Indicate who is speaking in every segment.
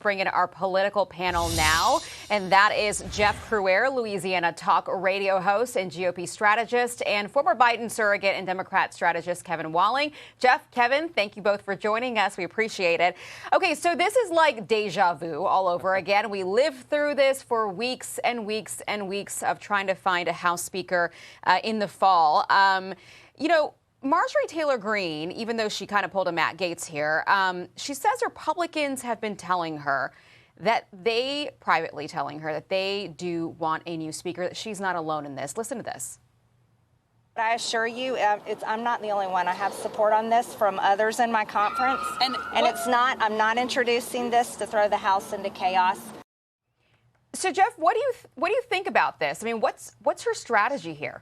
Speaker 1: Bring in our political panel now, and that is Jeff Crouere, Louisiana talk radio host and GOP strategist, and former Biden surrogate and Democrat strategist Kevin Walling. Jeff, Kevin, thank you both for joining us. We appreciate it. Okay, so this is like deja vu all over again. We lived through this for weeks and weeks and weeks of trying to find a House Speaker in the fall. Marjorie Taylor Greene, even though she kind of pulled a Matt Gaetz here, she says Republicans have been telling her that privately telling her that they do want a new speaker, that she's not alone in this. Listen to this.
Speaker 2: I assure you, I'm not the only one. I have support on this from others in my conference. And I'm not introducing this to throw the House into chaos.
Speaker 1: So, Jeff, what do you think about this? I mean, what's her strategy here?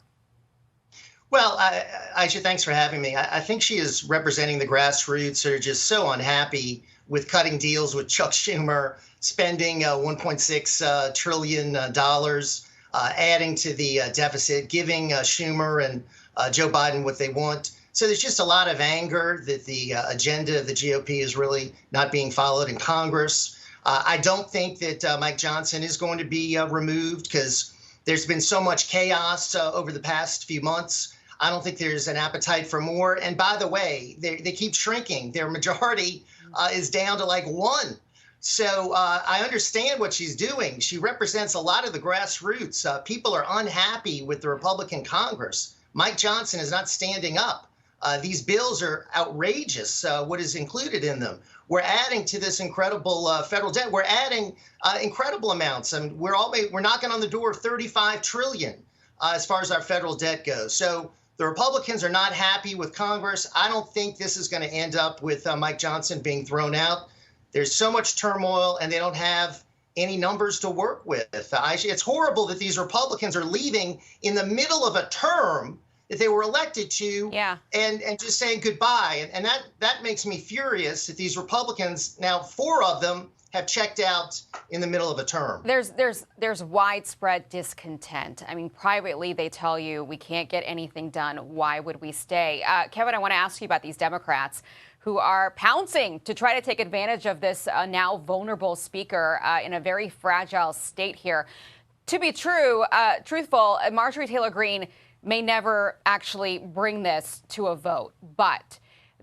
Speaker 3: Well, Aisha, thanks for having me. I think she is representing the grassroots who are just so unhappy with cutting deals with Chuck Schumer, spending $1.6 trillion, adding to the deficit, giving Schumer and Joe Biden what they want. So there's just a lot of anger that the agenda of the GOP is really not being followed in Congress. I don't think that Mike Johnson is going to be removed because there's been so much chaos over the past few months. I don't think there's an appetite for more. And by the way, they keep shrinking. Their majority is down to like one. So I understand what she's doing. She represents a lot of the grassroots. People are unhappy with the Republican Congress. Mike Johnson is not standing up. These bills are outrageous, what is included in them. We're adding to this incredible federal debt. We're adding incredible amounts. And we're knocking on the door of $35 trillion as far as our federal debt goes. So the Republicans are not happy with Congress. I don't think this is going to end up with Mike Johnson being thrown out. There's so much turmoil, and they don't have any numbers to work with. It's horrible that these Republicans are leaving in the middle of a term that they were elected to, and just saying goodbye. And that makes me furious that these Republicans, now 4 of them, have checked out in the middle of a term.
Speaker 1: There's widespread discontent. I mean, privately, they tell you we can't get anything done. Why would we stay? Kevin, I want to ask you about these Democrats who are pouncing to try to take advantage of this now vulnerable speaker in a very fragile state here. To be truthful, Marjorie Taylor Greene may never actually bring this to a vote, but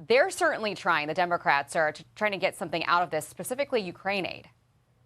Speaker 1: they're certainly trying. The Democrats are trying to get something out of this, specifically Ukraine aid.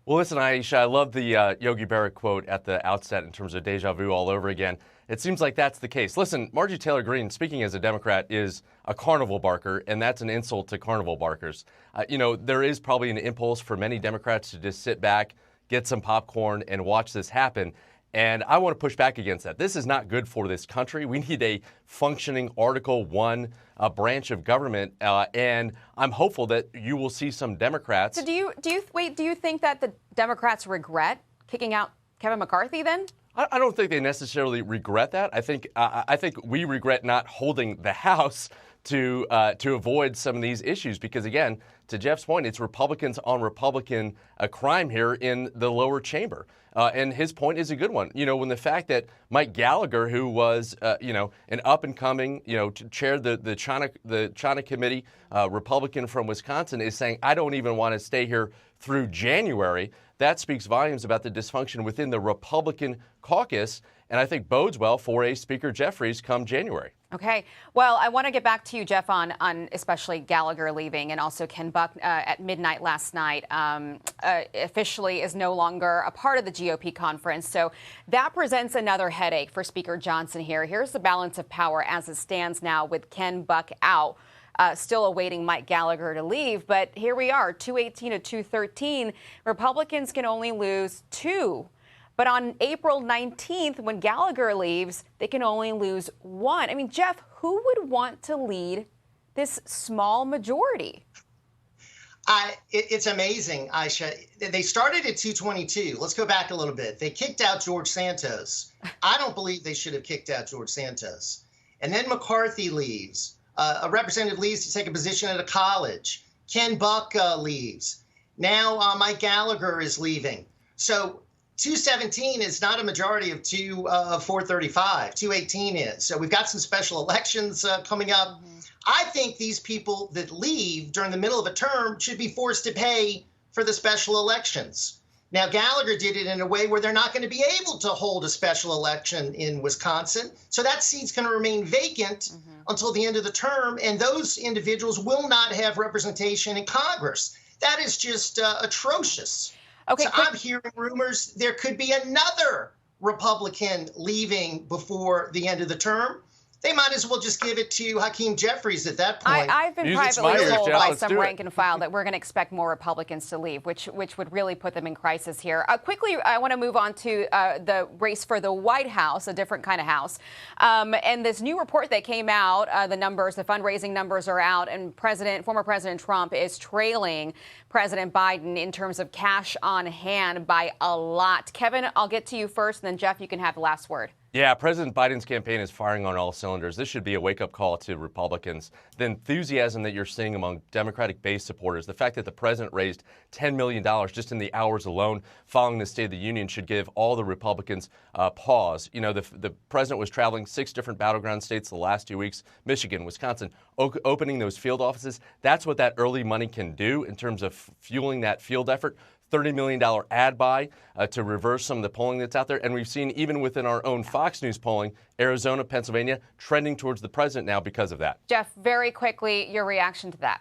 Speaker 4: Well, listen, Aisha, I love the Yogi Berra quote at the outset in terms of deja vu all over again. It seems like that's the case. Listen, Marjorie Taylor Greene, speaking as a Democrat, is a carnival barker, and that's an insult to carnival barkers. There is probably an impulse for many Democrats to just sit back, get some popcorn, and watch this happen. And I want to push back against that. This is not good for this country. We need a functioning Article I branch of government, and I'm hopeful that you will see some Democrats.
Speaker 1: So do you think that the Democrats regret kicking out Kevin McCarthy then?
Speaker 4: I don't think they necessarily regret that. I think we regret not holding the House to avoid some of these issues because, again, to Jeff's point, it's Republicans on Republican crime here in the lower chamber. And his point is a good one. When the fact that Mike Gallagher, who was, an up-and-coming, chaired the China Committee, Republican from Wisconsin, is saying, I don't even want to stay here through January. That speaks volumes about the dysfunction within the Republican caucus, and I think bodes well for a Speaker Jeffries come January.
Speaker 1: Okay. Well, I want to get back to you, Jeff, on especially Gallagher leaving and also Ken Buck at midnight last night officially is no longer a part of the GOP conference. So that presents another headache for Speaker Johnson here. Here's the balance of power as it stands now with Ken Buck out. Still awaiting Mike Gallagher to leave. But here we are, 218 to 213. Republicans can only lose 2. But on April 19th, when Gallagher leaves, they can only lose 1. I mean, Jeff, who would want to lead this small majority?
Speaker 3: It's amazing, Aisha. They started at 222. Let's go back a little bit. They kicked out George Santos. I don't believe they should have kicked out George Santos. And then McCarthy leaves. A representative leaves to take a position at a college. Ken Buck leaves. Now Mike Gallagher is leaving. So 217 is not a majority of 435. 218 is. So we've got some special elections coming up. I think these people that leave during the middle of a term should be forced to pay for the special elections. Now, Gallagher did it in a way where they're not going to be able to hold a special election in Wisconsin. So that seat's going to remain vacant until the end of the term, and those individuals will not have representation in Congress. That is just atrocious.
Speaker 1: Okay,
Speaker 3: so I'm hearing rumors there could be another Republican leaving before the end of the term. They might as well just give it to Hakeem Jeffries at that point.
Speaker 1: I've been privately told by some rank and file that we're going to expect more Republicans to leave, which would really put them in crisis here. Quickly, I want to move on to the race for the White House, a different kind of house. And this new report that came out, the fundraising numbers are out, and former President Trump is trailing President Biden in terms of cash on hand by a lot. Kevin, I'll get to you first, and then Jeff, you can have the last word.
Speaker 4: Yeah, President Biden's campaign is firing on all cylinders. This should be a wake-up call to Republicans. The enthusiasm that you're seeing among Democratic base supporters, the fact that the president raised $10 million just in the hours alone following the State of the Union should give all the Republicans pause. You know, the president was traveling 6 different battleground states the last 2 weeks, Michigan, Wisconsin, opening those field offices. That's what that early money can do in terms of fueling that field effort. $30 million ad buy to reverse some of the polling that's out there. And we've seen even within our own Fox News polling, Arizona, Pennsylvania, trending towards the president now because of that.
Speaker 1: Jeff, very quickly, your reaction to that.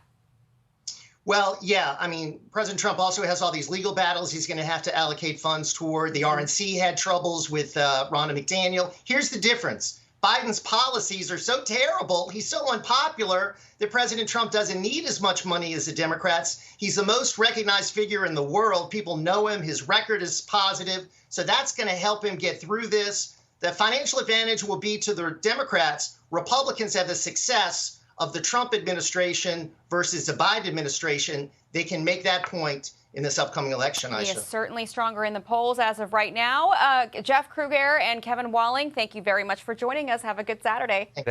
Speaker 3: Well, yeah, I mean, President Trump also has all these legal battles he's going to have to allocate funds toward. The RNC had troubles with Ronna McDaniel. Here's the difference. Biden's policies are so terrible, he's so unpopular, that President Trump doesn't need as much money as the Democrats. He's the most recognized figure in the world. People know him. His record is positive. So that's going to help him get through this. The financial advantage will be to the Democrats. Republicans have the success of the Trump administration versus the Biden administration. They can make that point in this upcoming election, Aisha.
Speaker 1: He is certainly stronger in the polls as of right now. Jeff Crouere and Kevin Walling, thank you very much for joining us. Have a good Saturday.